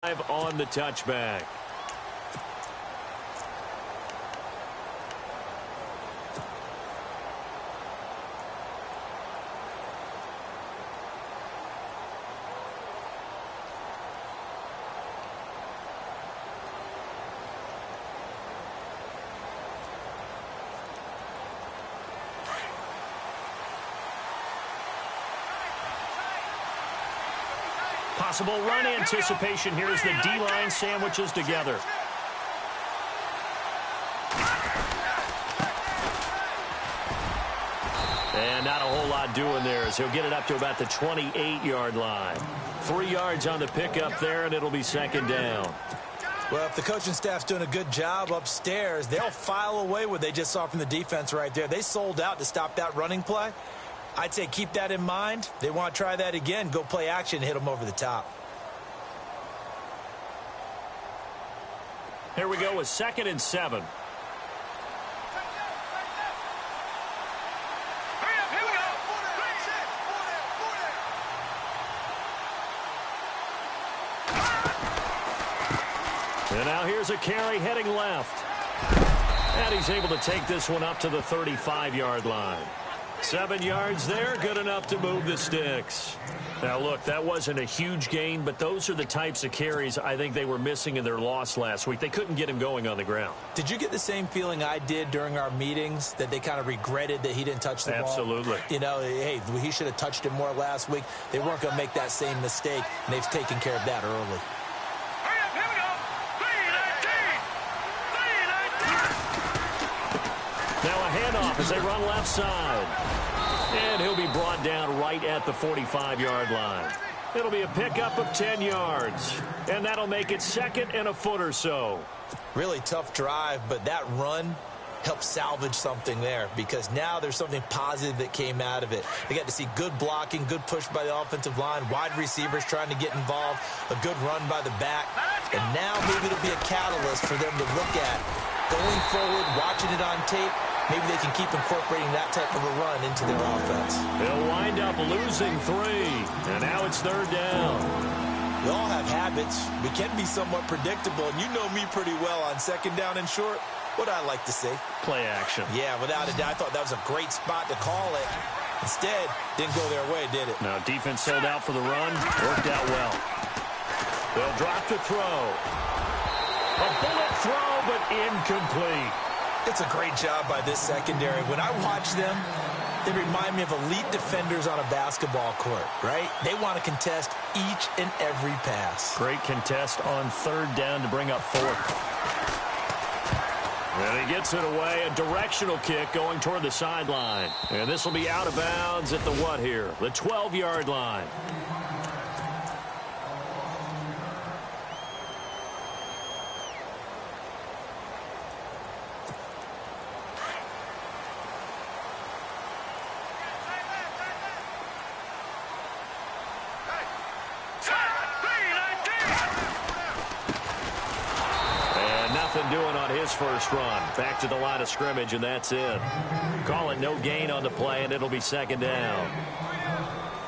On the touchback. Possible run anticipation here as the D-line sandwiches together. And not a whole lot doing there as he'll get it up to about the 28-yard line. 3 yards on the pickup there, and it'll be second down. Well, if the coaching staff's doing a good job upstairs, they'll file away what they just saw from the defense right there. They sold out to stop that running play. I'd say keep that in mind. They want to try that again. Go play action and hit them over the top. Here we go with 2nd and 7. And now here's a carry heading left. And he's able to take this one up to the 35-yard line. 7 yards there, good enough to move the sticks. Now, look, that wasn't a huge gain, but those are the types of carries I think they were missing in their loss last week. They couldn't get him going on the ground. Did you get the same feeling I did during our meetings, that they kind of regretted that he didn't touch the ball? Absolutely. You know, hey, he should have touched it more last week. They weren't going to make that same mistake, and they've taken care of that early. Now a handoff as they run left side. And he'll be brought down right at the 45-yard line. It'll be a pickup of 10 yards. And that'll make it 2nd and a foot or so. Really tough drive, but that run helped salvage something there because now there's something positive that came out of it. They got to see good blocking, good push by the offensive line, wide receivers trying to get involved, a good run by the back. And now maybe it'll be a catalyst for them to look at going forward, watching it on tape. Maybe they can keep incorporating that type of a run into their offense. They'll wind up losing 3. And now it's 3rd down. We all have habits. We can be somewhat predictable. And you know me pretty well on 2nd down and short. What I like to say? Play action. Yeah, without a doubt. I thought that was a great spot to call it. Instead, didn't go their way, did it? No, defense sold out for the run. Worked out well. They'll drop to throw. A bullet throw, but incomplete. It's a great job by this secondary. When I watch them, they remind me of elite defenders on a basketball court, right? They want to contest each and every pass. Great contest on 3rd down to bring up 4th. And he gets it away, a directional kick going toward the sideline. And this will be out of bounds at the what here? The 12-yard line. Doing on his first run. Back to the line of scrimmage, and that's it. Call it no gain on the play, and it'll be 2nd down.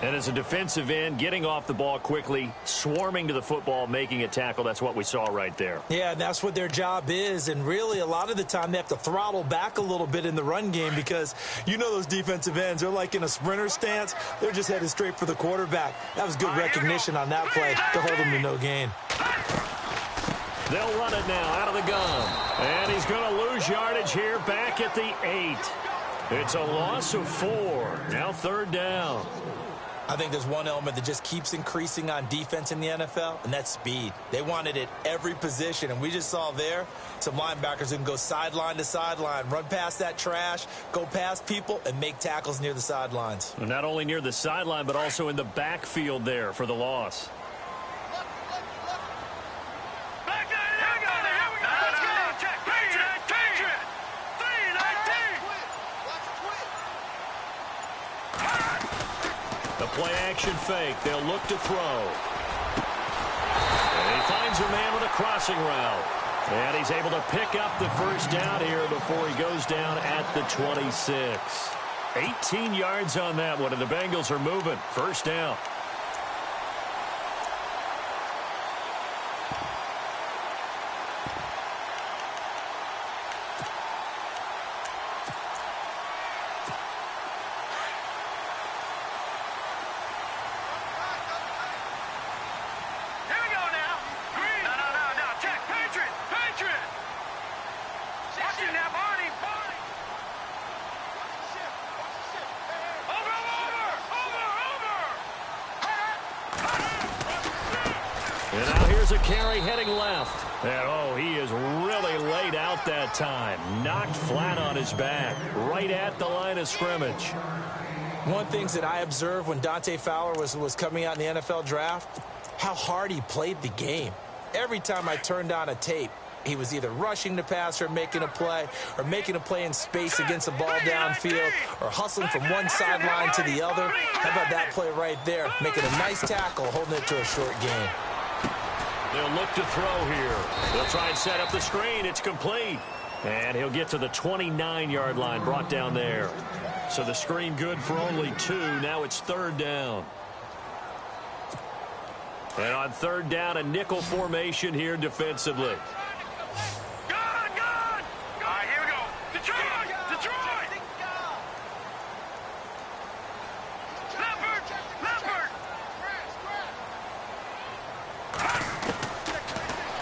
And as a defensive end, getting off the ball quickly, swarming to the football, making a tackle, that's what we saw right there. Yeah, that's what their job is, and really a lot of the time they have to throttle back a little bit in the run game because you know those defensive ends, they're like in a sprinter stance. They're just headed straight for the quarterback. That was good recognition on that play to hold them to no gain. They'll run it now out of the gun. And he's going to lose yardage here back at the 8. It's a loss of 4. Now 3rd down. I think there's one element that just keeps increasing on defense in the NFL, and that's speed. They want it at every position, and we just saw there some linebackers who can go sideline to sideline, run past that trash, go past people, and make tackles near the sidelines. Well, not only near the sideline, but also in the backfield there for the loss. Play-action fake. They'll look to throw. And he finds a man with a crossing route. And he's able to pick up the first down here before he goes down at the 26. 18 yards on that one, and the Bengals are moving. First down. And now here's a carry heading left. And, oh, he is really laid out that time. Knocked flat on his back, right at the line of scrimmage. One thing that I observed when Dante Fowler was coming out in the NFL draft, how hard he played the game. Every time I turned on a tape, he was either rushing the passer, making a play, or making a play in space against the ball downfield, or hustling from one sideline to the other. How about that play right there? Making a nice tackle, holding it to a short gain. They'll look to throw here. They'll try and set up the screen. It's complete. And he'll get to the 29-yard line, brought down there. So the screen good for only 2. Now it's third down. And on third down, a nickel formation here defensively.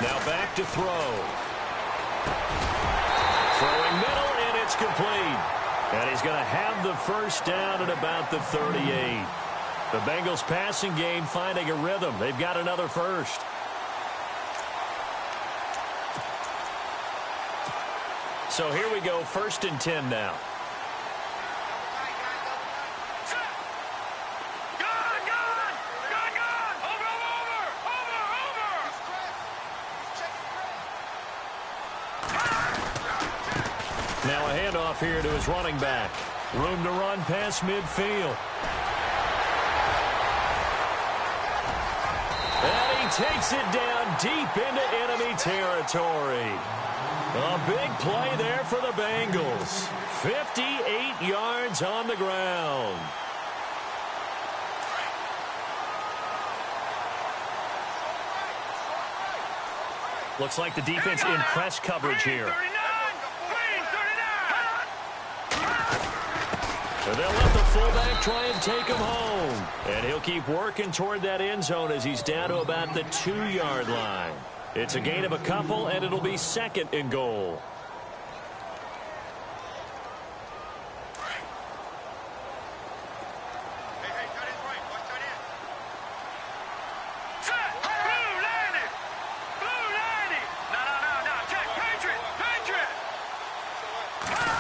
Now back to throw. Throwing middle, and it's complete. And he's going to have the first down at about the 38. The Bengals passing game finding a rhythm. They've got another first. So here we go, 1st and 10 now. Now a handoff here to his running back. Room to run past midfield. And he takes it down deep into enemy territory. A big play there for the Bengals. 58 yards on the ground. Looks like the defense in press coverage here. So they'll let the fullback try and take him home. And he'll keep working toward that end zone as he's down to about the 2-yard line. It's a gain of a couple, and it'll be 2nd and goal.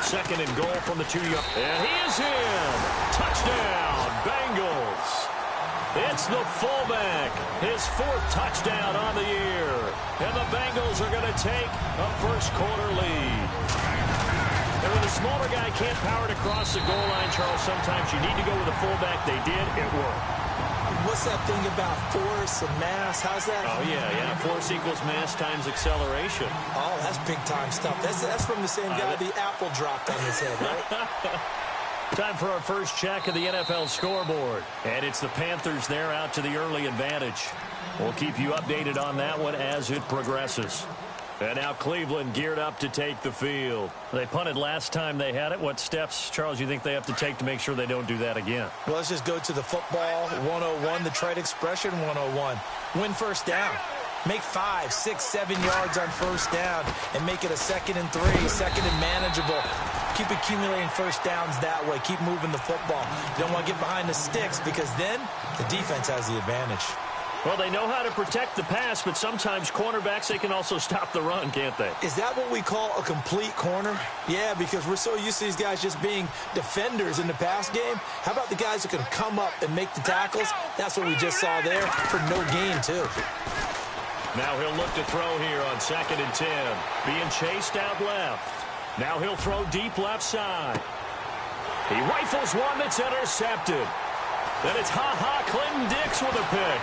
Second and goal from the 2-yard. And he is in. Touchdown, Bengals. It's the fullback. His 4th touchdown on the year. And the Bengals are going to take a first-quarter lead. And when the smaller guy can't power it across the goal line, Charles, sometimes you need to go with a fullback. They did. It worked. What's that thing about force and mass? How's that? Oh, yeah. Force equals mass times acceleration. Oh, that's big-time stuff. That's from the same guy the apple dropped on his head, right? Time for our first check of the NFL scoreboard. And it's the Panthers there out to the early advantage. We'll keep you updated on that one as it progresses. And now Cleveland geared up to take the field. They punted last time they had it. What steps, Charles, you think they have to take to make sure they don't do that again? Well, let's just go to the football 101, the trade expression 101. Win first down. Make 5, 6, 7 yards on first down and make it a 2nd and 3, 2nd and manageable. Keep accumulating first downs that way. Keep moving the football. You don't want to get behind the sticks because then the defense has the advantage. Well, they know how to protect the pass, but sometimes cornerbacks, they can also stop the run, can't they? Is that what we call a complete corner? Yeah, because we're so used to these guys just being defenders in the pass game. How about the guys who can come up and make the tackles? That's what we just saw there for no gain, too. Now he'll look to throw here on 2nd and 10. Being chased out left. Now he'll throw deep left side. He rifles one that's intercepted. Then it's Clinton Dix with a pick.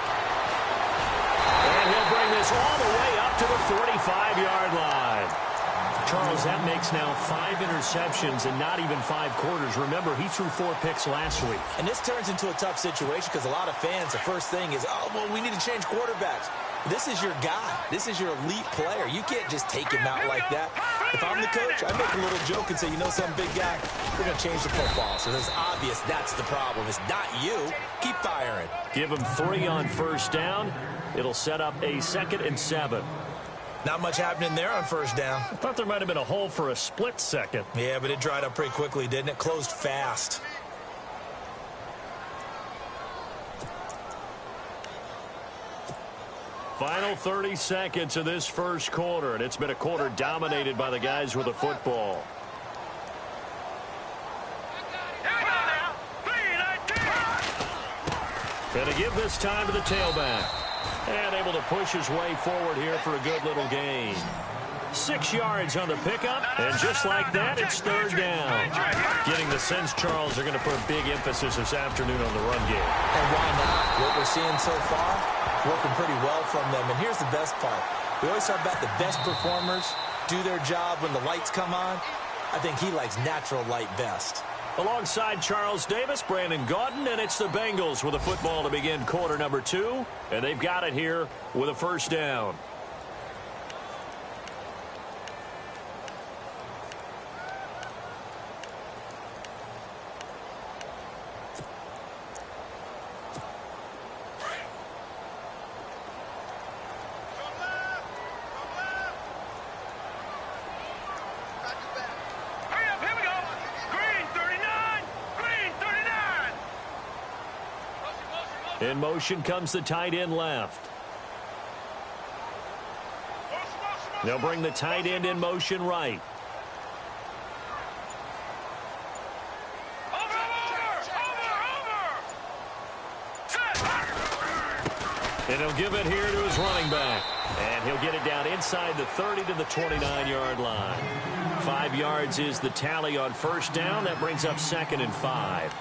And he'll bring this all the way up to the 45-yard line. Charles, that makes now 5 interceptions and not even 5 quarters. Remember, he threw 4 picks last week. And this turns into a tough situation because a lot of fans, the first thing is, oh, well, we need to change quarterbacks. This is your guy. This is your elite player. You can't just take him out like that. If I'm the coach, I make a little joke and say, you know some big guy, we're going to change the football. So it's obvious that's the problem. It's not you. Keep firing. Give him 3 on first down. It'll set up a 2nd and 7. Not much happening there on first down. I thought there might have been a hole for a split second. Yeah, but it dried up pretty quickly, didn't it? Closed fast. Final 30 seconds of this first quarter, and it's been a quarter dominated by the guys with the football. Going to give this time to the tailback. And able to push his way forward here for a good little gain. 6 yards on the pickup, and just like that, it's 3rd down. Getting the sense, Charles, they're going to put a big emphasis this afternoon on the run game. And why not? What we're seeing so far, working pretty well from them. And here's the best part. We always talk about the best performers do their job when the lights come on. I think he likes natural light best. Alongside Charles Davis, Brandon Gaudin, and it's the Bengals with a football to begin quarter number 2. And they've got it here with a first down. In motion comes the tight end left. They'll bring the tight end in motion right. And he'll give it here to his running back. And he'll get it down inside the 30 to the 29-yard line. 5 yards is the tally on first down. That brings up 2nd and 5.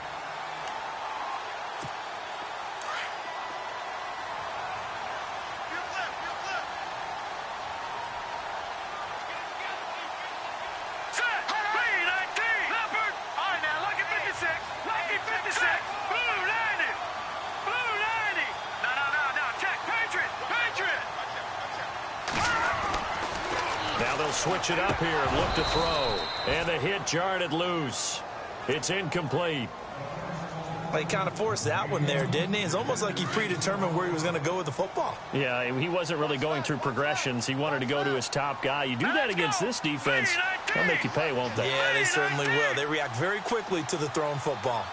Switch it up here and look to throw. And the hit jarred loose. It's incomplete. Well, he kind of forced that one there, didn't he? It's almost like he predetermined where he was going to go with the football. Yeah, he wasn't really going through progressions. He wanted to go to his top guy. You do that against this defense, they'll make you pay, won't they? Yeah, they certainly will. They react very quickly to the thrown football.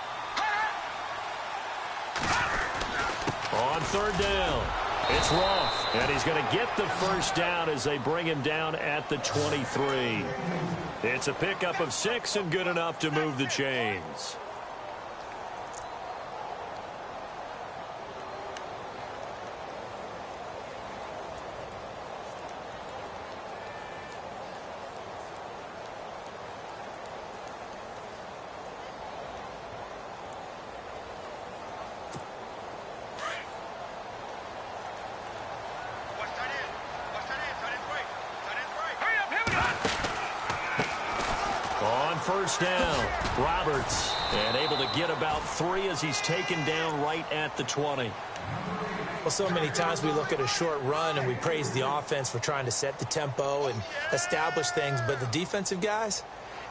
On 3rd down. It's Roth, and he's going to get the first down as they bring him down at the 23. It's a pickup of 6 and good enough to move the chains. First down, Roberts, and able to get about 3 as he's taken down right at the 20. Well, so many times we look at a short run and we praise the offense for trying to set the tempo and establish things, but the defensive guys,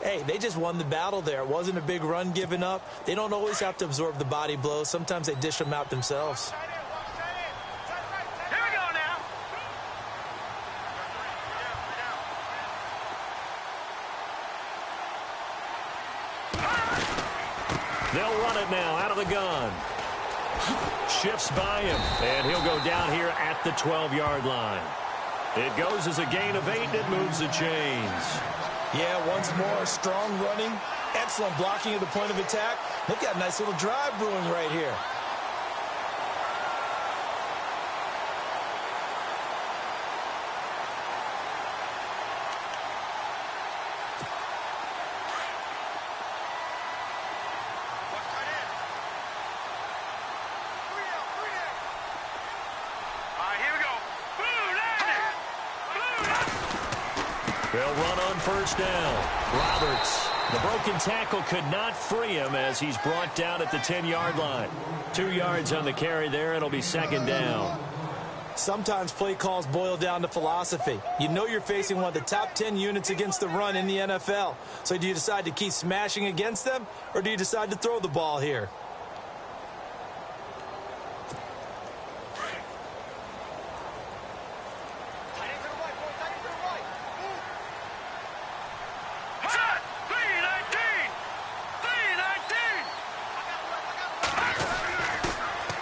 hey, they just won the battle there. It wasn't a big run given up. They don't always have to absorb the body blows. Sometimes they dish them out themselves. They'll run it now out of the gun. Shifts by him, and he'll go down here at the 12-yard line. It goes as a gain of 8, and it moves the chains. Yeah, once more, strong running, excellent blocking at the point of attack. They've got a nice little drive brewing right here. They'll run on first down. Roberts, the broken tackle could not free him as he's brought down at the 10-yard line. 2 yards on the carry there. It'll be 2nd down. Sometimes play calls boil down to philosophy. You know you're facing one of the top 10 units against the run in the NFL. So do you decide to keep smashing against them, or do you decide to throw the ball here?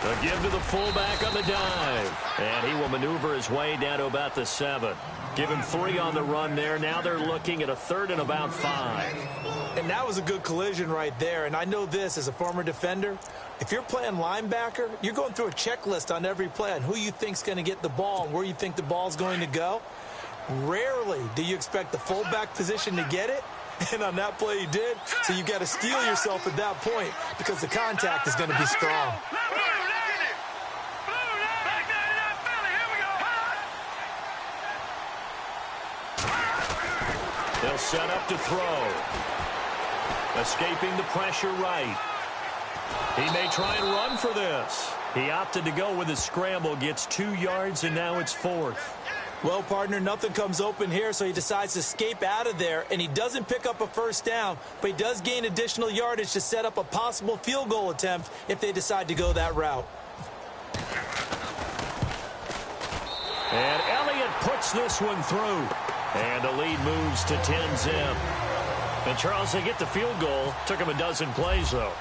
A give to the fullback on the dive. And he will maneuver his way down to about the 7. Give him 3 on the run there. Now they're looking at a 3rd and about 5. And that was a good collision right there. And I know this as a former defender. If you're playing linebacker, you're going through a checklist on every play on who you think's going to get the ball and where you think the ball's going to go. Rarely do you expect the fullback position to get it. And on that play he did. So you got to steel yourself at that point because the contact is going to be strong. They'll set up to throw. Escaping the pressure right. He may try and run for this. He opted to go with his scramble, gets 2 yards, and now it's 4th. Well, partner, nothing comes open here, so he decides to escape out of there, and he doesn't pick up a first down, but he does gain additional yardage to set up a possible field goal attempt if they decide to go that route. And Elliott puts this one through. And the lead moves to 10-zip. And, Charles, they get the field goal. Took him a dozen plays, though.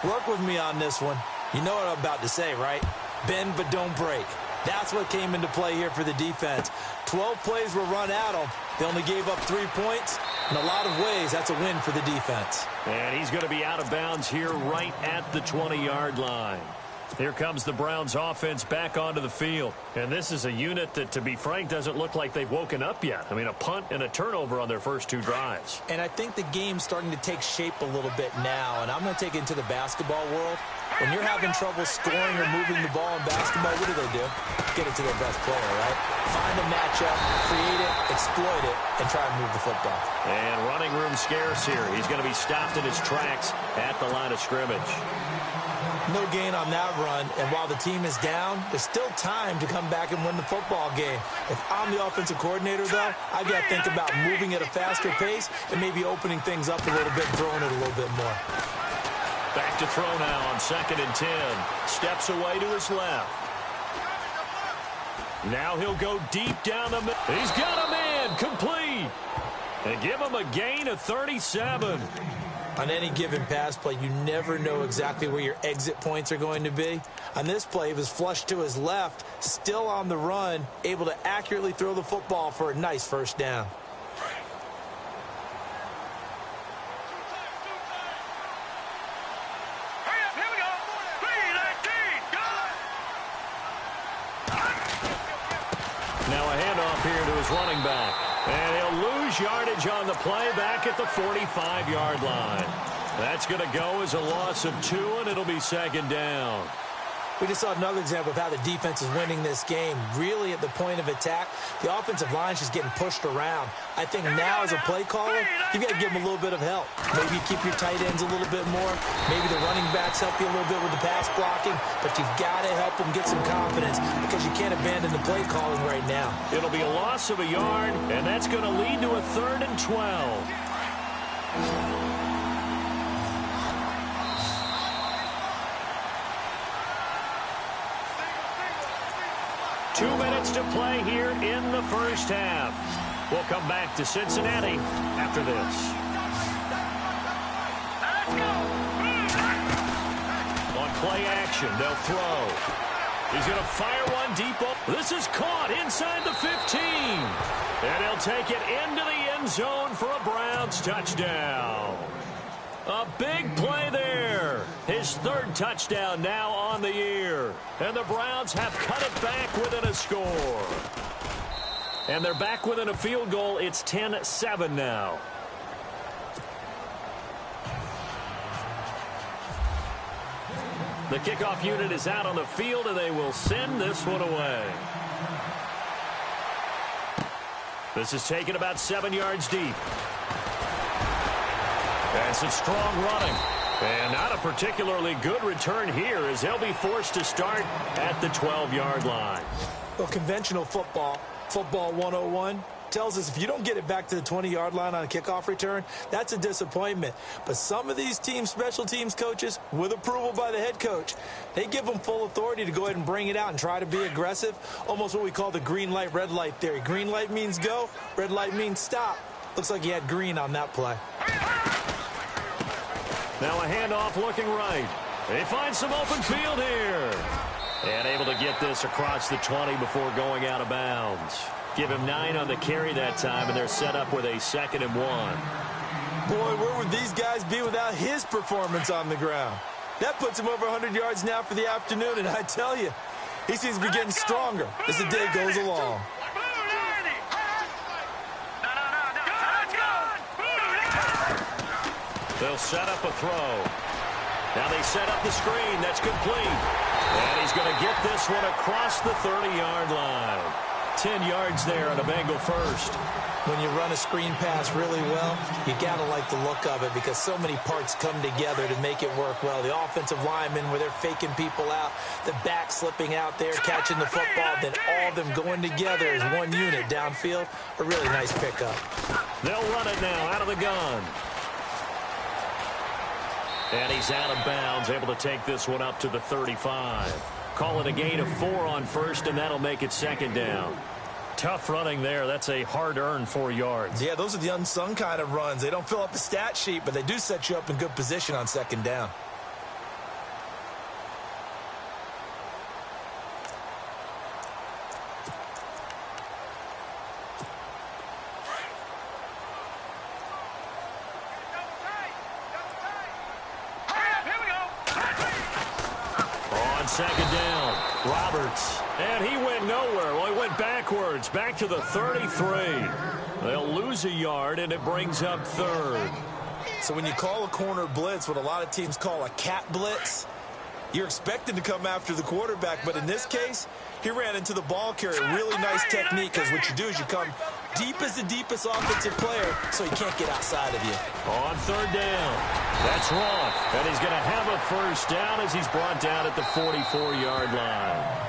Work with me on this one. You know what I'm about to say, right? Bend but don't break. That's what came into play here for the defense. 12 plays were run at them. They only gave up 3 points. In a lot of ways, that's a win for the defense. And he's going to be out of bounds here right at the 20-yard line. Here comes the Browns offense back onto the field. And this is a unit that, to be frank, doesn't look like they've woken up yet. I mean, a punt and a turnover on their first 2 drives. And I think the game's starting to take shape a little bit now. And I'm going to take it into the basketball world. When you're having trouble scoring or moving the ball in basketball, what do? Get it to their best player, right? Find a matchup, create it, exploit it, and try and move the football. And running room scarce here. He's going to be stopped in his tracks at the line of scrimmage. No gain on that run, and while the team is down, there's still time to come back and win the football game. If I'm the offensive coordinator, though, I've got to think about moving at a faster pace and maybe opening things up a little bit and throwing it a little bit more. Back to throw now on 2nd and 10. Steps away to his left. Now he'll go deep down the middle. He's got a man complete. And give him a gain of 37. On any given pass play, you never know exactly where your exit points are going to be. On this play, he was flushed to his left, still on the run, able to accurately throw the football for a nice first down. Now a handoff here to his running back. And he'll lose yardage on the play back at the 45-yard line. That's going to go as a loss of 2, and it'll be 2nd down. We just saw another example of how the defense is winning this game. Really at the point of attack, the offensive line is just getting pushed around. I think now as a play caller, you've got to give them a little bit of help. Maybe you keep your tight ends a little bit more. Maybe the running backs help you a little bit with the pass blocking. But you've got to help them get some confidence because you can't abandon the play calling right now. It'll be a loss of a yard, and that's going to lead to a 3rd and 12. 2 minutes to play here in the first half. We'll come back to Cincinnati after this. On play action, they'll throw. He's going to fire one deep. This is caught inside the 15. And he'll take it into the end zone for a Browns touchdown. A big play there. His 3rd touchdown now on the year. And the Browns have cut it back within a score. And they're back within a field goal. It's 10-7 now. The kickoff unit is out on the field, and they will send this one away. This is taken about 7 yards deep. And some strong running. And not a particularly good return here as they'll be forced to start at the 12-yard line. Well, conventional football 101, tells us if you don't get it back to the 20-yard line on a kickoff return, that's a disappointment. But some of these special teams coaches, with approval by the head coach, they give them full authority to go ahead and bring it out and try to be aggressive, almost what we call the green light, red light theory. Green light means go, red light means stop. Looks like he had green on that play. Now a handoff looking right. They find some open field here. And able to get this across the 20 before going out of bounds. Give him 9 on the carry that time, and they're set up with a 2nd and 1. Boy, where would these guys be without his performance on the ground? That puts him over 100 yards now for the afternoon, and I tell you, he seems to be getting stronger as the day goes along. They'll set up a throw. Now they set up the screen. That's complete. And he's going to get this one across the 30-yard line. 10 yards there on a Bengal first. When you run a screen pass really well, you got to like the look of it because so many parts come together to make it work well. The offensive linemen where they're faking people out, the back slipping out there, catching the football, then all of them going together as one unit downfield. A really nice pickup. They'll run it now out of the gun. And he's out of bounds, able to take this one up to the 35. Call it a gain of 4 on first, and that'll make it 2nd down. Tough running there. That's a hard-earned 4 yards. Yeah, those are the unsung kind of runs. They don't fill up the stat sheet, but they do set you up in good position on 2nd down. On 2nd down, Roberts. And he went nowhere. Well, he went backwards, back to the 33. They'll lose a yard, and it brings up 3rd. So when you call a corner blitz, what a lot of teams call a cat blitz, you're expected to come after the quarterback. But in this case, he ran into the ball carrier. Really nice technique, because what you do is you come deep as the deepest offensive player so he can't get outside of you. On 3rd down, that's Roth. And he's going to have a first down as he's brought down at the 44-yard line.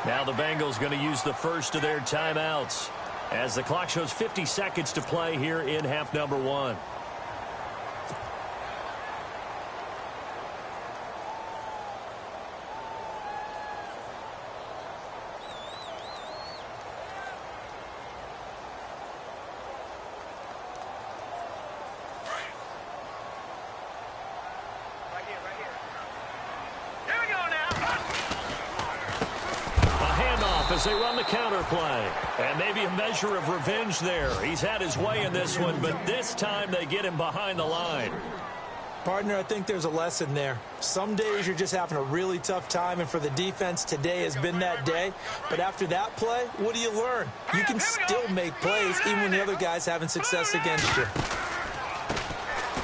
Now the Bengals going to use the first of their timeouts as the clock shows 50 seconds to play here in half number 1. As they run the counter play. And maybe a measure of revenge there. He's had his way in this one, but this time they get him behind the line. Partner, I think there's a lesson there. Some days you're just having a really tough time, and for the defense, today has been that day. But after that play, what do you learn? You can still make plays even when the other guy's having success against you.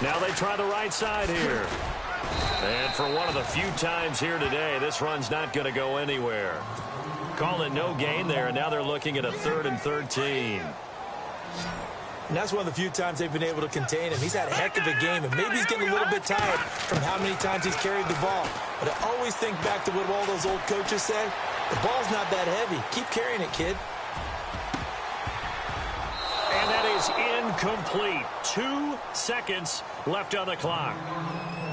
Now they try the right side here. And for one of the few times here today, this run's not going to go anywhere. Call it no gain there, and now they're looking at a 3rd and 13. And that's one of the few times they've been able to contain him. He's had a heck of a game, and maybe he's getting a little bit tired from how many times he's carried the ball. But I always think back to what all those old coaches say. The ball's not that heavy. Keep carrying it, kid. And that is incomplete. 2 seconds left on the clock.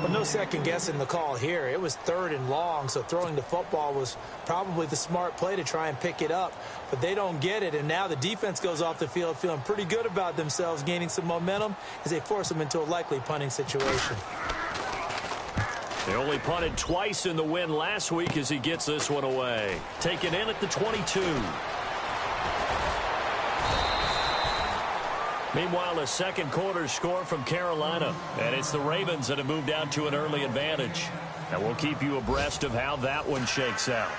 Well, no second guessing the call here. It was 3rd and long, so throwing the football was probably the smart play to try and pick it up. But they don't get it, and now the defense goes off the field feeling pretty good about themselves, gaining some momentum as they force them into a likely punting situation. They only punted twice in the win last week as he gets this one away. Taken in at the 22. Meanwhile, a second quarter score from Carolina. And it's the Ravens that have moved out to an early advantage. And we'll keep you abreast of how that one shakes out.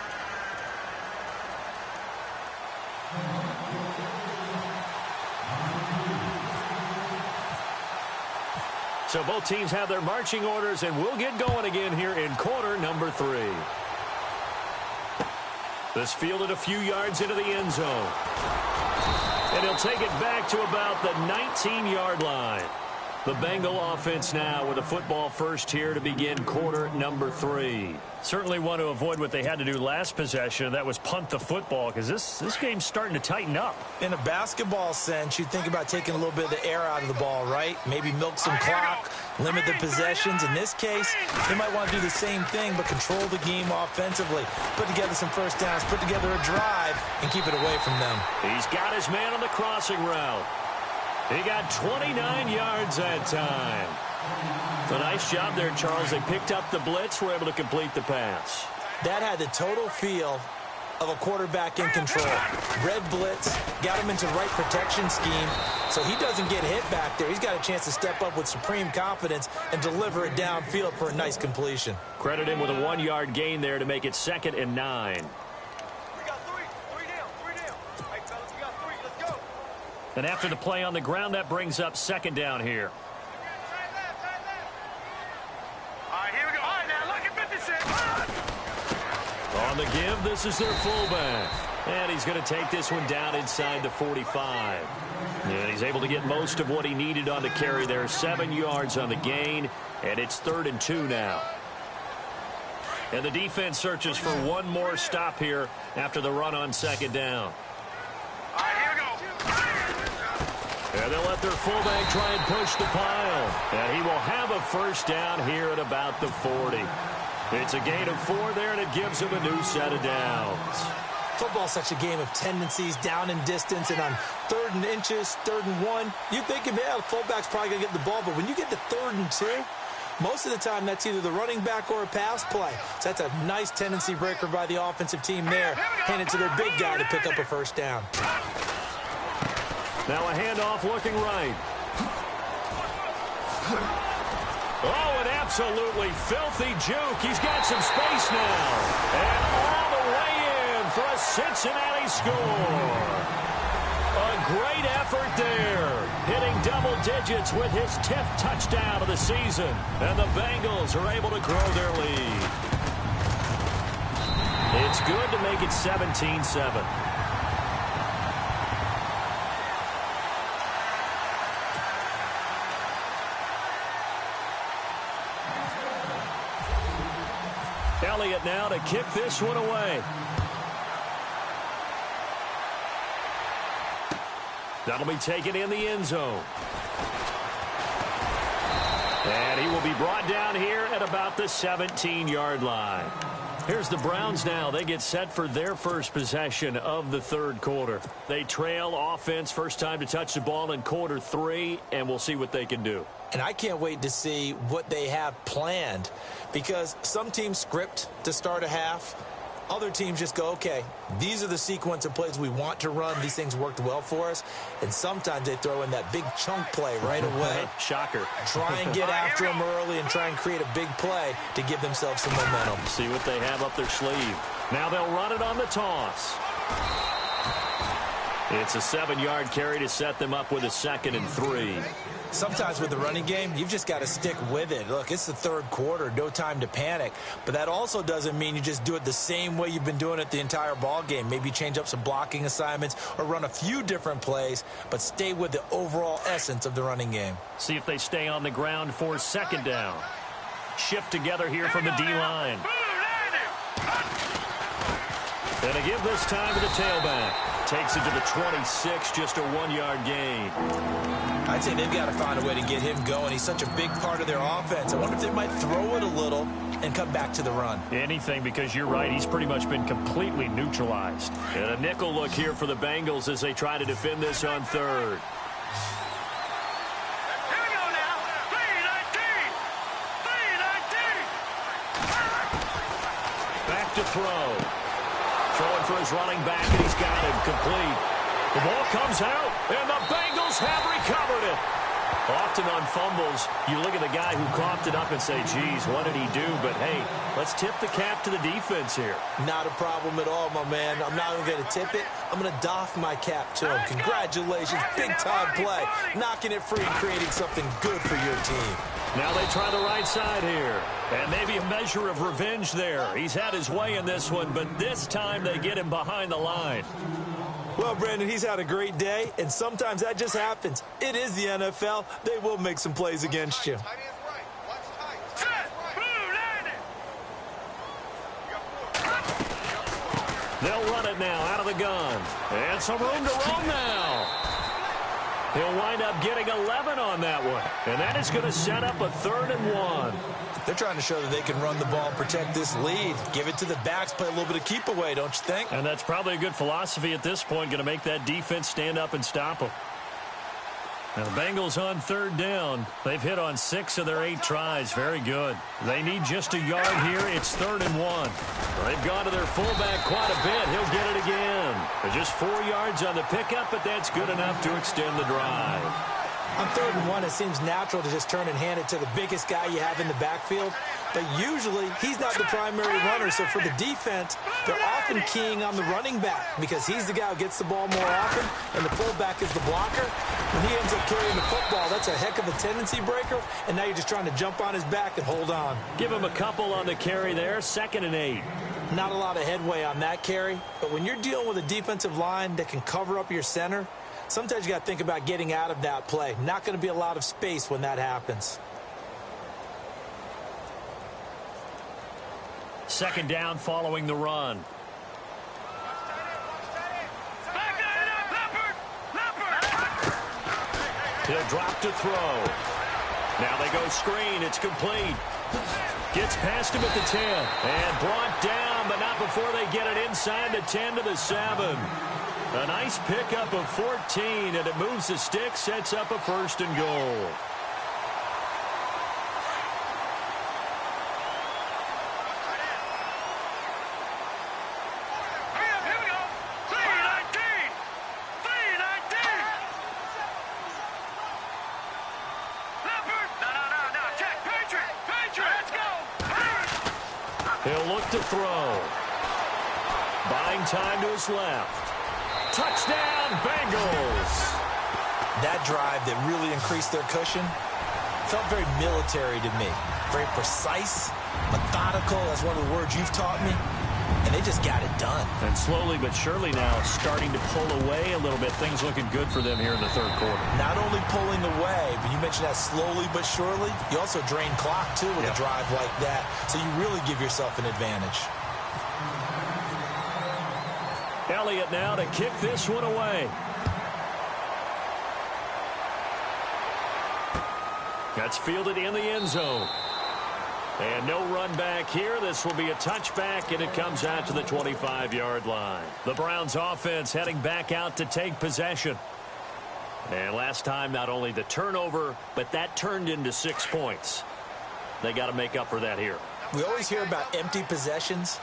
So both teams have their marching orders, and we'll get going again here in quarter number 3. This fielded a few yards into the end zone. And he'll take it back to about the 19-yard line. The Bengal offense now with a football first here to begin quarter number 3. Certainly want to avoid what they had to do last possession. That was punt the football, because this game's starting to tighten up. In a basketball sense, you think about taking a little bit of the air out of the ball, right? Maybe milk some clock, limit the possessions. In this case, they might want to do the same thing, but control the game offensively. Put together some first downs, put together a drive, and keep it away from them. He's got his man on the crossing route. He got 29 yards that time. A nice job there, Charles. They picked up the blitz, were able to complete the pass. That had the total feel of a quarterback in control. Red blitz, got him into the right protection scheme, so he doesn't get hit back there. He's got a chance to step up with supreme confidence and deliver it downfield for a nice completion. Credit him with a 1-yard gain there to make it 2nd and 9. And after the play on the ground, that brings up 2nd down here. All right, here we go. All right, now look at 56. On the give, this is their fullback. And he's going to take this one down inside the 45. And he's able to get most of what he needed on the carry there. 7 yards on the gain, and it's 3rd and 2 now. And the defense searches for one more stop here after the run on 2nd down. All right, here we go. And they'll let their fullback try and push the pile. And he will have a first down here at about the 40. It's a gain of 4 there, and it gives him a new set of downs. Football's such a game of tendencies, down in distance, and on 3rd and inches, 3rd and 1, you're thinking, yeah, the fullback's probably going to get the ball. But when you get to 3rd and 2, most of the time that's either the running back or a pass play. So that's a nice tendency breaker by the offensive team there. Hand it to their big guy to pick up a first down. Now a handoff looking right. Oh, an absolutely filthy juke. He's got some space now. And all the way in for a Cincinnati score. A great effort there. Hitting double digits with his 10th touchdown of the season. And the Bengals are able to grow their lead. It's good to make it 17-7. Elliott now to kick this one away. That'll be taken in the end zone. And he will be brought down here at about the 17-yard line. Here's the Browns now. They get set for their first possession of the 3rd quarter. They trail offense, first time to touch the ball in quarter 3, and we'll see what they can do. And I can't wait to see what they have planned, because some teams script to start a half. Other teams just go, okay, these are the sequence of plays we want to run. These things worked well for us. And sometimes they throw in that big chunk play right away. Shocker. Try and get after them early and try and create a big play to give themselves some momentum. See what they have up their sleeve. Now they'll run it on the toss. It's a 7-yard carry to set them up with a 2nd and 3. Sometimes with the running game, you've just got to stick with it. Look, it's the 3rd quarter, no time to panic. But that also doesn't mean you just do it the same way you've been doing it the entire ball game. Maybe change up some blocking assignments or run a few different plays, but stay with the overall essence of the running game. See if they stay on the ground for 2nd down. Shift together here from the D-line. And to give this time to the tailback. Takes it to the 26, just a 1-yard gain. I'd say they've got to find a way to get him going. He's such a big part of their offense. I wonder if they might throw it a little and come back to the run. Anything, because you're right. He's pretty much been completely neutralized. And a nickel look here for the Bengals as they try to defend this on 3rd. Here we go now. 3-19. Back to throw. Throwing for his running back, and he's got him complete. The ball comes out, and the Bengals have recovered it. Often on fumbles, you look at the guy who coughed it up and say, geez, what did he do? But, hey, let's tip the cap to the defense here. Not a problem at all, my man. I'm not even going to tip it. I'm going to doff my cap to him. Congratulations, big-time play. Knocking it free and creating something good for your team. Now they try the right side here. And maybe a measure of revenge there. He's had his way in this one, but this time they get him behind the line. Well, Brandon, he's had a great day, and sometimes that just happens. It is the NFL. They will make some plays against you. They'll run it now out of the gun. And some room to roam now. He'll wind up getting 11 on that one. And that is going to set up a 3rd and 1. They're trying to show that they can run the ball and protect this lead. Give it to the backs, play a little bit of keep away, don't you think? And that's probably a good philosophy at this point, going to make that defense stand up and stop them. Now the Bengals on 3rd down. They've hit on 6 of their 8 tries. Very good. They need just a yard here. It's 3rd and 1. They've gone to their fullback quite a bit. He'll get it again. They're just 4 yards on the pickup, but that's good enough to extend the drive. On 3rd and 1, it seems natural to just turn and hand it to the biggest guy you have in the backfield. But usually, he's not the primary runner. So for the defense, they're often keying on the running back because he's the guy who gets the ball more often, and the fullback is the blocker. When he ends up carrying the football, that's a heck of a tendency breaker, and now you're just trying to jump on his back and hold on. Give him a couple on the carry there, 2nd and 8. Not a lot of headway on that carry, but when you're dealing with a defensive line that can cover up your center, sometimes you got to think about getting out of that play. Not going to be a lot of space when that happens. 2nd down following the run. He'll drop to throw. Now they go screen. It's complete. Gets past him at the 10. And brought down, but not before they get it inside the 10 to the 7. A nice pickup of 14, and it moves the stick, sets up a 1st and goal. He'll look to throw. Buying time to his left. Touchdown, Bengals. That drive that really increased their cushion felt very military to me. Very precise, methodical. That's one of the words you've taught me. And they just got it done. And slowly but surely now starting to pull away a little bit. Things looking good for them here in the 3rd quarter. Not only pulling away, but you mentioned that slowly but surely. You also drain clock, too, with a drive like that. So you really give yourself an advantage. Elliott now to kick this one away. That's fielded in the end zone. And no run back here. This will be a touchback, and it comes out to the 25-yard line. The Browns offense heading back out to take possession. And last time, not only the turnover, but that turned into 6 points. They got to make up for that here. We always hear about empty possessions,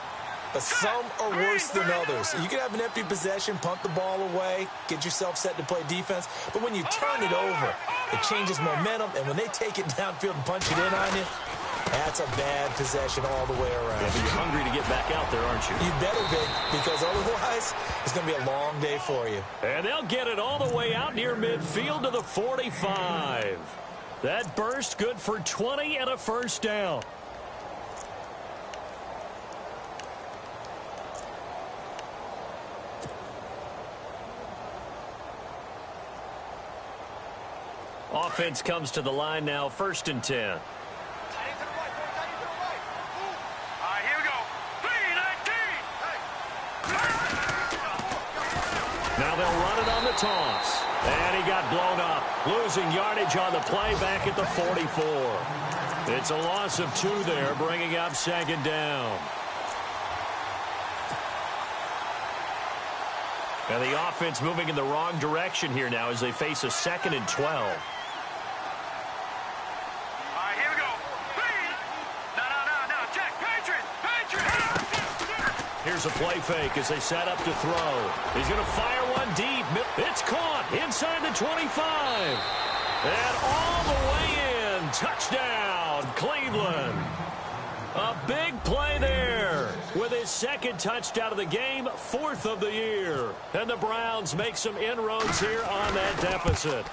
but some are worse than others. You can have an empty possession, punt the ball away, get yourself set to play defense, but when you turn it over, it changes momentum, and when they take it downfield and punch it in on you, that's a bad possession all the way around. Yeah, but you're hungry to get back out there, aren't you? You better be, because otherwise it's going to be a long day for you. And they'll get it all the way out near midfield to the 45. That burst good for 20 and a 1st down. Offense comes to the line now, 1st and 10. Now they'll run it on the toss. And he got blown up. Losing yardage on the play back at the 44. It's a loss of 2 there, bringing up 2nd down. And the offense moving in the wrong direction here now as they face a 2nd and 12. Here's a play fake as they set up to throw. He's going to fire one deep. It's caught inside the 25. And all the way in. Touchdown, Cleveland. A big play there with his 2nd touchdown of the game, 4th of the year. And the Browns make some inroads here on that deficit.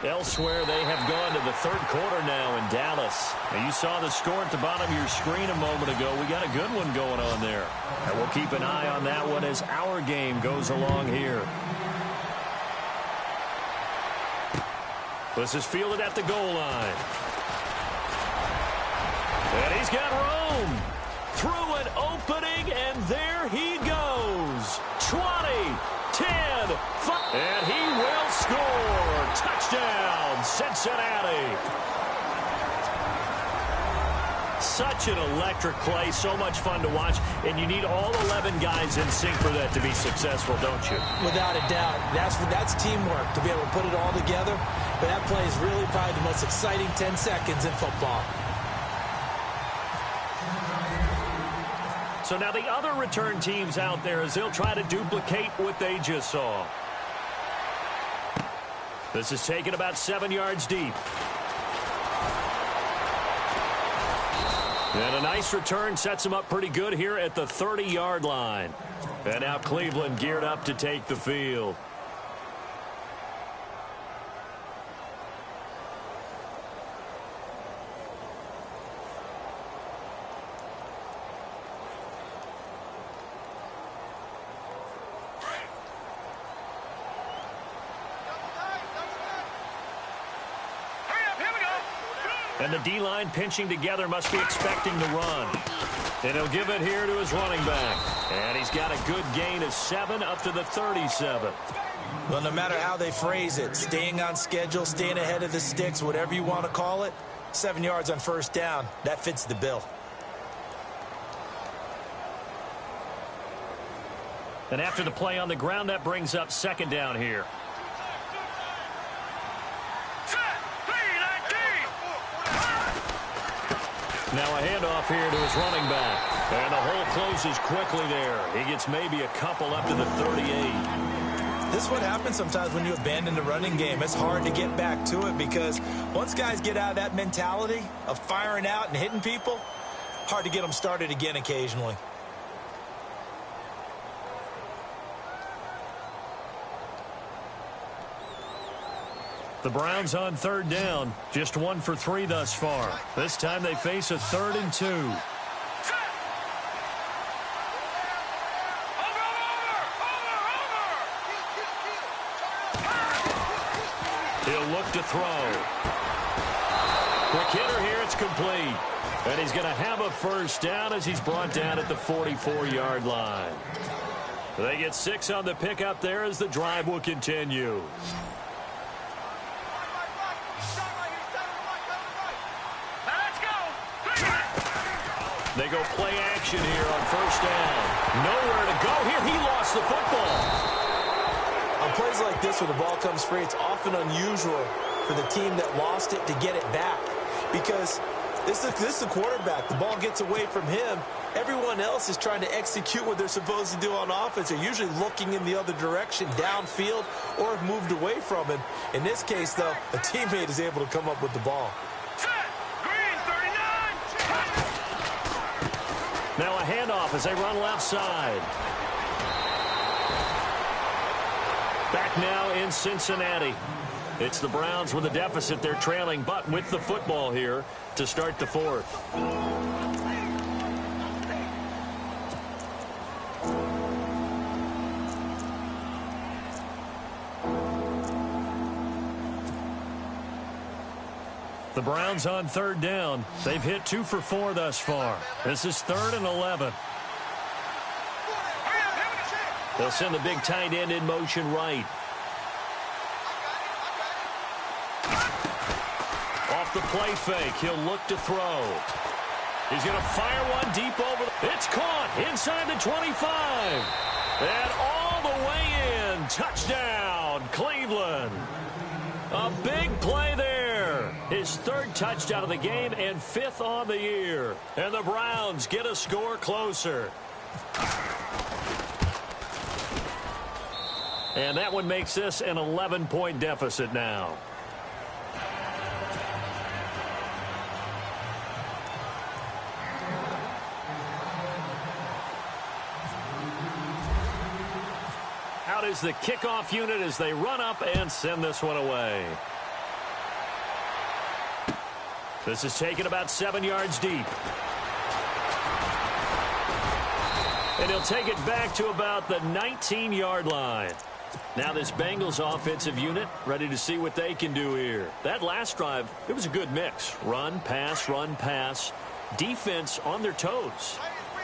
Elsewhere, they have gone to the third quarter now in Dallas. And you saw the score at the bottom of your screen a moment ago. We got a good one going on there. And we'll keep an eye on that one as our game goes along here. This is fielded at the goal line. And he's got room. Through an opening, and there he goes. 20, 10, 5. And he will score. Touchdown, Cincinnati. Such an electric play, so much fun to watch, and you need all 11 guys in sync for that to be successful, don't you? Without a doubt. That's teamwork, to be able to put it all together. But that play is really probably the most exciting 10 seconds in football. So now the other return teams out there as they'll try to duplicate what they just saw. This is taken about 7 yards deep. And a nice return sets him up pretty good here at the 30-yard line. And now Cleveland geared up to take the field. And the D-line pinching together must be expecting the run. And he'll give it here to his running back. And he's got a good gain of 7 up to the 37. Well, no matter how they phrase it, staying on schedule, staying ahead of the sticks, whatever you want to call it, 7 yards on first down, that fits the bill. And after the play on the ground, that brings up second down here. Now a handoff here to his running back. And the hole closes quickly there. He gets maybe a couple up to the 38. This is what happens sometimes when you abandon the running game. It's hard to get back to it because once guys get out of that mentality of firing out and hitting people, hard to get them started again occasionally. The Browns on third down, just 1 for 3 thus far. This time they face a 3rd and 2. He'll look to throw. Quick hitter here, it's complete. And he's going to have a first down as he's brought down at the 44-yard line. They get 6 on the pickup there as the drive will continue. They go play action here on first down. Nowhere to go here. He lost the football. On plays like this where the ball comes free, it's often unusual for the team that lost it to get it back. Because this is the quarterback. The ball gets away from him. Everyone else is trying to execute what they're supposed to do on offense. They're usually looking in the other direction, downfield, or have moved away from him. In this case, though, a teammate is able to come up with the ball. Now a handoff as they run left side. Back now in Cincinnati. It's the Browns with a deficit. They're trailing, but with the football here to start the 4th. The Browns on third down. They've hit 2 for 4 thus far. This is 3rd and 11. They'll send the big tight end in motion right. Off the play fake, he'll look to throw. He's going to fire one deep over. It's caught inside the 25. And all the way in. Touchdown, Cleveland. A big play there. His 3rd touchdown of the game and 5th on the year. And the Browns get a score closer. And that one makes this an 11-point deficit now. Out is the kickoff unit as they run up and send this one away. This is taken about 7 yards deep. And he'll take it back to about the 19-yard line. Now this Bengals offensive unit ready to see what they can do here. That last drive, it was a good mix. Run, pass, defense on their toes.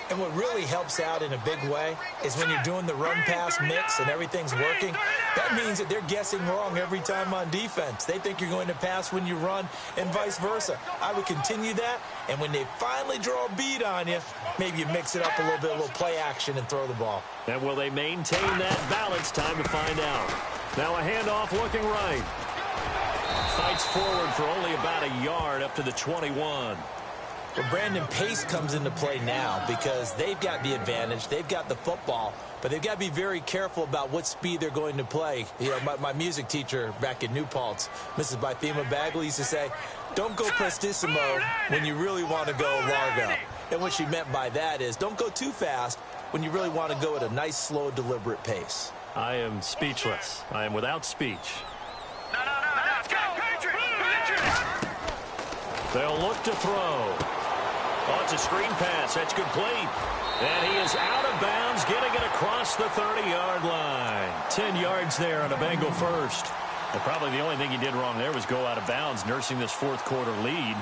And what really helps out in a big way is when you're doing the run-pass mix and everything's working, that means that they're guessing wrong every time on defense. They think you're going to pass when you run and vice versa. I would continue that, and when they finally draw a beat on you, maybe you mix it up a little bit, a little play action, and throw the ball. And will they maintain that balance? Time to find out. Now a handoff looking right. Fights forward for only about a yard up to the 21. Well, Brandon, pace comes into play now because they've got the advantage. They've got the football, but they've got to be very careful about what speed they're going to play. You know, my music teacher back in New Paltz, Mrs. Bythema Bagley, used to say, don't go prestissimo when you really want to go largo. And what she meant by that is don't go too fast when you really want to go at a nice, slow, deliberate pace. I am speechless. I am without speech. No, let's go, Patriots! They'll look to throw. Oh, it's a screen pass. That's complete. And he is out of bounds, getting it across the 30-yard line. 10 yards there on a Bengal first. And probably the only thing he did wrong there was go out of bounds, nursing this fourth-quarter lead.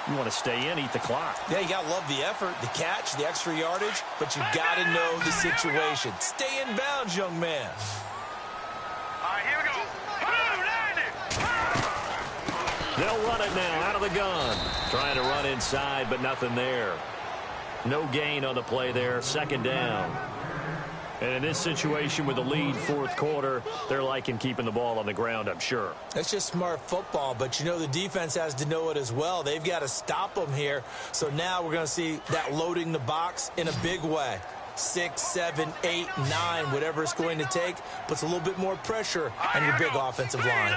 You want to stay in, eat the clock. Yeah, you got to love the effort, the catch, the extra yardage, but you got to know the situation. Stay in bounds, young man. All right, here we go. They'll run it now out of the gun. Trying to run inside, but nothing there. No gain on the play there. Second down. And in this situation with the lead fourth quarter, they're liking keeping the ball on the ground, I'm sure. That's just smart football, but you know the defense has to know it as well. They've got to stop them here. So now we're going to see that loading the box in a big way. 6, 7, 8, 9, whatever it's going to take, puts a little bit more pressure on your big offensive line.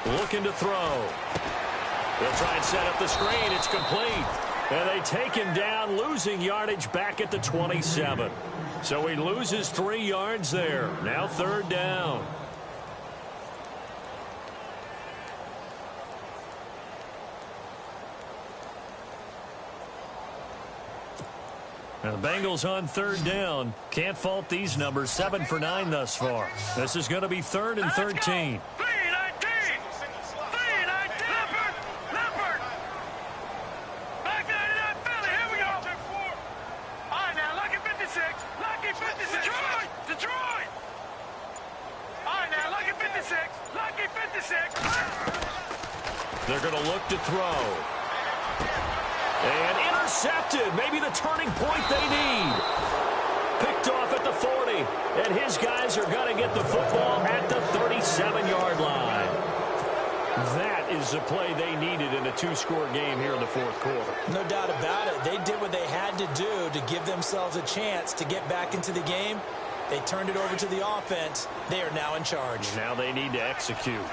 Looking to throw. They'll try and set up the screen. It's complete. And they take him down, losing yardage back at the 27. So he loses 3 yards there. Now third down. Now the Bengals on third down. Can't fault these numbers. 7 for 9 thus far. This is going to be 3rd and 13. They're going to look to throw. And intercepted. Maybe the turning point they need. Picked off at the 40. And his guys are going to get the football at the 37-yard line. That is the play they needed in a 2-score game here in the fourth quarter. No doubt about it. They did what they had to do to give themselves a chance to get back into the game. They turned it over to the offense. They are now in charge. Now they need to execute.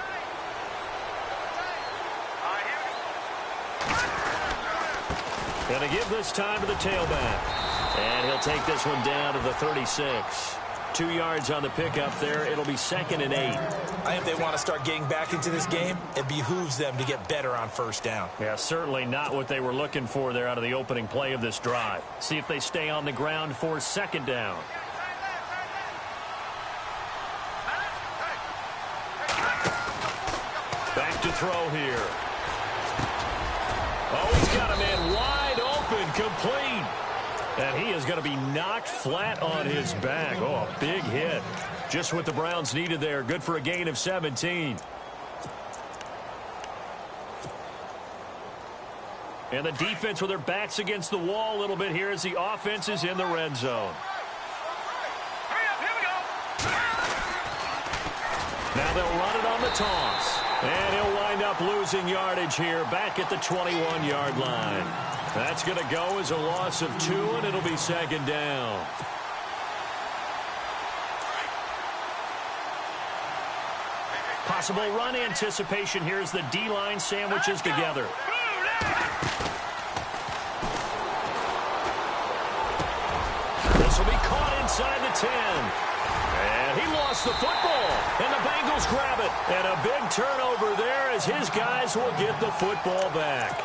Going to give this time to the tailback. And he'll take this one down to the 36. 2 yards on the pickup there. It'll be 2nd and 8. I think they want to start getting back into this game. It behooves them to get better on first down. Yeah, certainly not what they were looking for there out of the opening play of this drive. See if they stay on the ground for 2nd down. Back to throw here. Oh, he's got him in wide open, complete. And he is going to be knocked flat on his back. Oh, a big hit. Just what the Browns needed there. Good for a gain of 17. And the defense with their backs against the wall a little bit here as the offense is in the red zone. Now they'll run it on the toss. And he'll wind up losing yardage here back at the 21-yard line. That's going to go as a loss of 2, and it'll be 2nd down. Possible run anticipation here as the D-line sandwiches together. This will be caught inside the 10. And he lost the football. And the Bengals grab it. And a big turnover there as his guys will get the football back.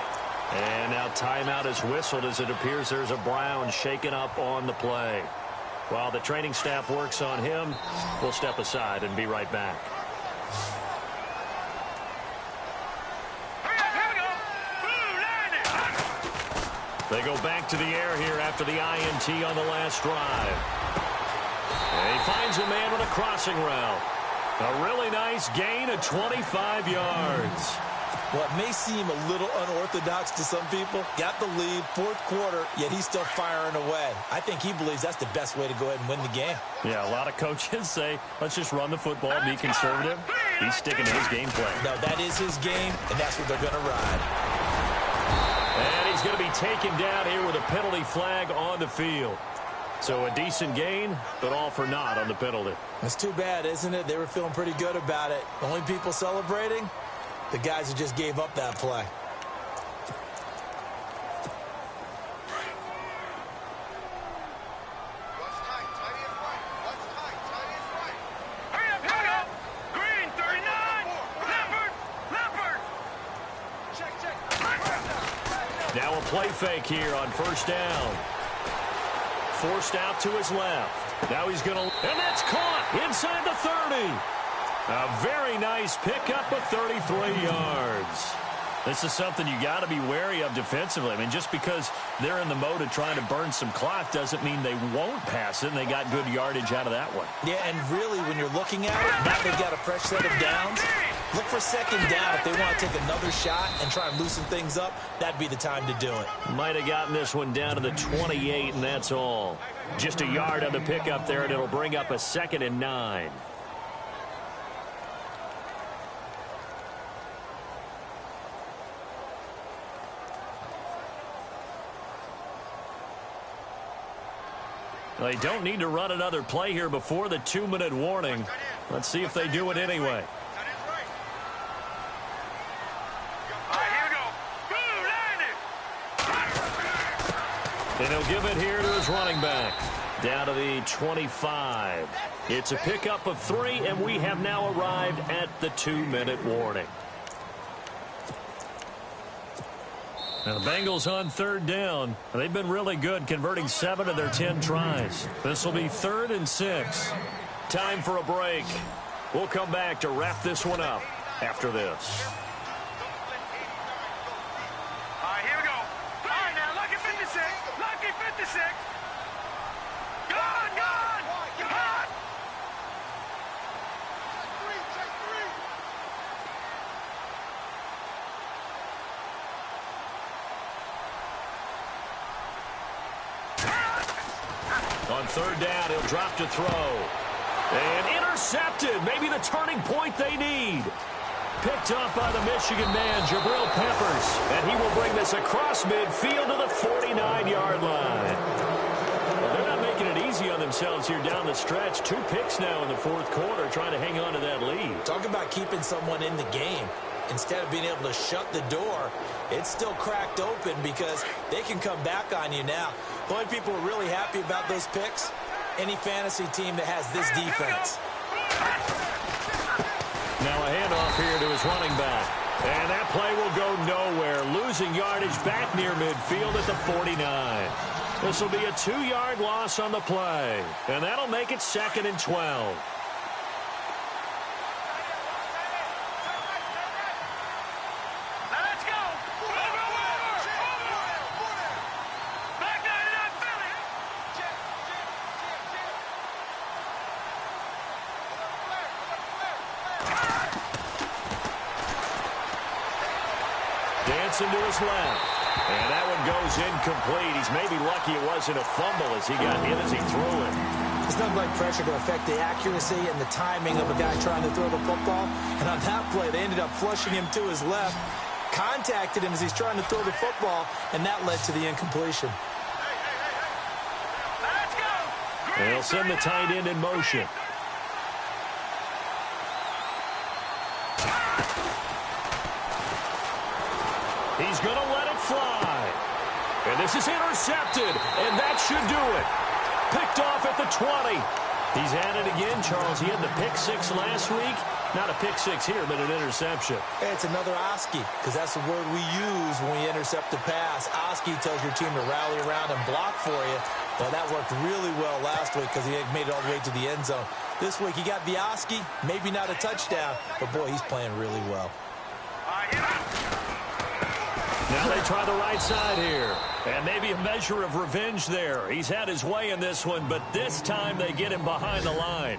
And now timeout is whistled as it appears there's a Brown shaken up on the play. While the training staff works on him, we'll step aside and be right back. They go back to the air here after the INT on the last drive. And he finds a man with a crossing route. A really nice gain of 25 yards. What may seem a little unorthodox to some people, got the lead, fourth quarter, yet he's still firing away. I think he believes that's the best way to go ahead and win the game. Yeah, a lot of coaches say, let's just run the football and be conservative. He's sticking to his game plan. No, that is his game, and that's what they're going to ride. And he's going to be taken down here with a penalty flag on the field. So a decent gain, but all for naught on the penalty. That's too bad, isn't it? They were feeling pretty good about it. The only people celebrating, the guys who just gave up that play. Now a play fake here on first down. Forced out to his left. Now he's going to... And that's caught inside the 30. A very nice pickup of 33 yards. This is something you got to be wary of defensively. I mean, just because they're in the mode of trying to burn some clock doesn't mean they won't pass it, and they got good yardage out of that one. Yeah, and really, when you're looking at it, now they've got a fresh set of downs. Look for second down. If they want to take another shot and try and loosen things up, that'd be the time to do it. Might have gotten this one down to the 28, and that's all. Just a yard on the pickup there, and it'll bring up a 2nd and 9. They don't need to run another play here before the 2-minute warning. Let's see if they do it anyway. And he'll give it here to his running back. Down to the 25. It's a pickup of 3, and we have now arrived at the 2-minute warning. Now the Bengals on third down. They've been really good, converting 7 of their 10 tries. This will be 3rd and 6. Time for a break. We'll come back to wrap this one up after this. All right, here we go. All right, now, lucky 56. Lucky 56. Gone, gone, gone. On third down, he'll drop to throw. And intercepted. Maybe the turning point they need. Picked up by the Michigan man, Jabril Peppers. And he will bring this across midfield to the 49-yard line. Well, they're not making it easy on themselves here down the stretch. 2 picks now in the fourth quarter, trying to hang on to that lead. Talk about keeping someone in the game. Instead of being able to shut the door, it's still cracked open because they can come back on you now. The only people who are really happy about those picks, any fantasy team that has this defense. Now a handoff here to his running back. And that play will go nowhere. Losing yardage back near midfield at the 49. This will be a 2-yard loss on the play. And that'll make it 2nd and 12. Dancing to his left. And that one goes incomplete. He's maybe lucky it wasn't a fumble as he got hit as he threw it. It's nothing like pressure to affect the accuracy and the timing of a guy trying to throw the football. And on that play, they ended up flushing him to his left, contacted him as he's trying to throw the football, and that led to the incompletion. Let's go. They'll send the tight end in motion. He's going to let it fly. And this is intercepted, and that should do it. Picked off at the 20. He's at it again, Charles. He had the pick six last week. Not a pick six here, but an interception. Hey, it's another Oski, because that's the word we use when we intercept a pass. Oski tells your team to rally around and block for you. Well, that worked really well last week because he made it all the way to the end zone. This week, he got the Oski, maybe not a touchdown, but, boy, he's playing really well. Now they try the right side here. And maybe a measure of revenge there. He's had his way in this one, but this time they get him behind the line.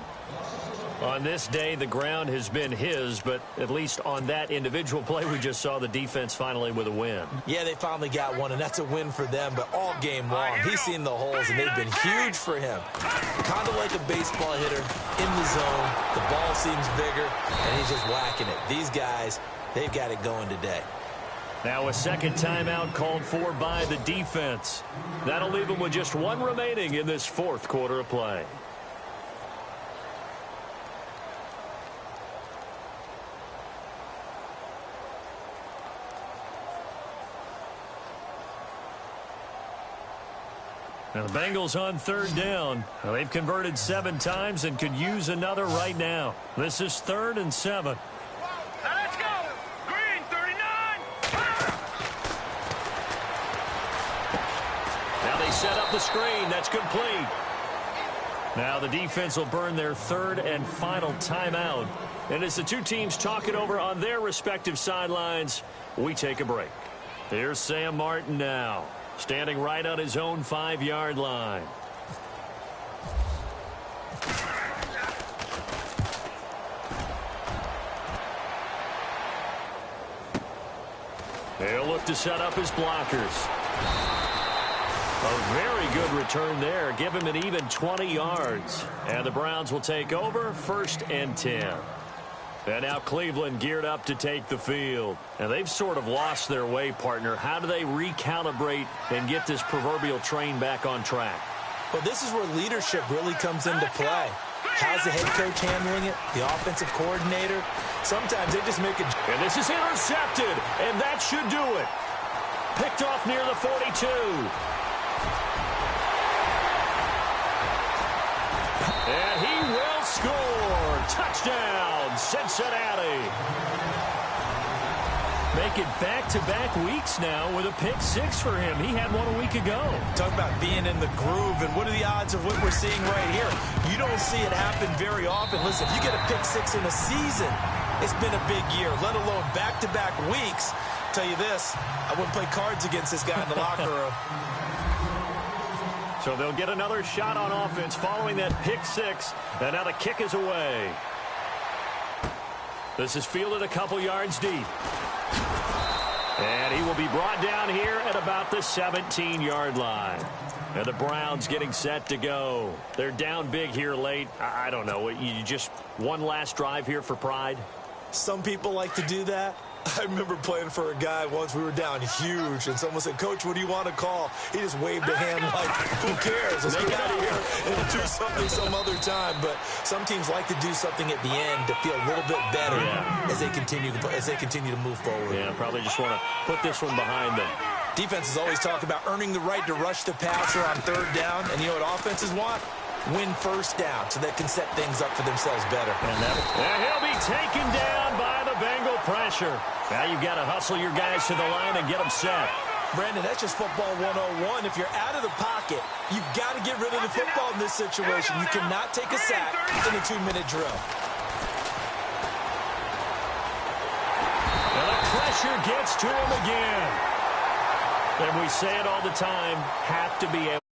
On this day, the ground has been his, but at least on that individual play, we just saw the defense finally with a win. Yeah, they finally got one, and that's a win for them, but all game long, he's seen the holes, and they've been huge for him. Kind of like a baseball hitter in the zone. The ball seems bigger, and he's just whacking it. These guys, they've got it going today. Now a second timeout called for by the defense. That'll leave them with just one remaining in this fourth quarter of play. Now the Bengals on third down. Well, they've converted 7 times and could use another right now. This is 3rd and 7. Let's go. Green, 39. Now they set up the screen. That's complete. Now the defense will burn their 3rd and final timeout. And as the two teams talk it over on their respective sidelines, we take a break. Here's Sam Martin now, standing right on his own 5-yard line. He'll look to set up his blockers. A very good return there. Give him an even 20 yards. And the Browns will take over 1st and 10. And now Cleveland geared up to take the field. And they've sort of lost their way, partner. How do they recalibrate and get this proverbial train back on track? Well, this is where leadership really comes into play. How's the head coach handling it? The offensive coordinator? Sometimes they just make it. And this is intercepted, and that should do it. Picked off near the 42. And he will score. Touchdown, Cincinnati. Make it back-to-back weeks now with a pick six for him. He had one a week ago. Talk about being in the groove, and what are the odds of what we're seeing right here? You don't see it happen very often. Listen, if you get a pick six in a season, it's been a big year, let alone back-to-back weeks. Tell you this, I wouldn't play cards against this guy in the locker room. So they'll get another shot on offense following that pick six, and now the kick is away. This is fielded a couple yards deep. And he will be brought down here at about the 17-yard line. And the Browns getting set to go. They're down big here late. I don't know. You just one last drive here for pride? Some people like to do that. I remember playing for a guy once. We were down huge, and someone said, "Coach, what do you want to call?" He just waved a hand like, "Who cares? Let's get out of here and do something some other time." But some teams like to do something at the end to feel a little bit better as they continue to move forward. Yeah, probably just want to put this one behind them. Defenses always talk about earning the right to rush the passer on third down, and you know what offenses want? Win first down so they can set things up for themselves better. And he'll be taken down by the Bengal pressure. Now you've got to hustle your guys to the line and get them set. Brandon, that's just football 101. If you're out of the pocket, you've got to get rid of the football in this situation. You cannot take a sack in a 2-minute drill. And the pressure gets to him again. And we say it all the time, have to be able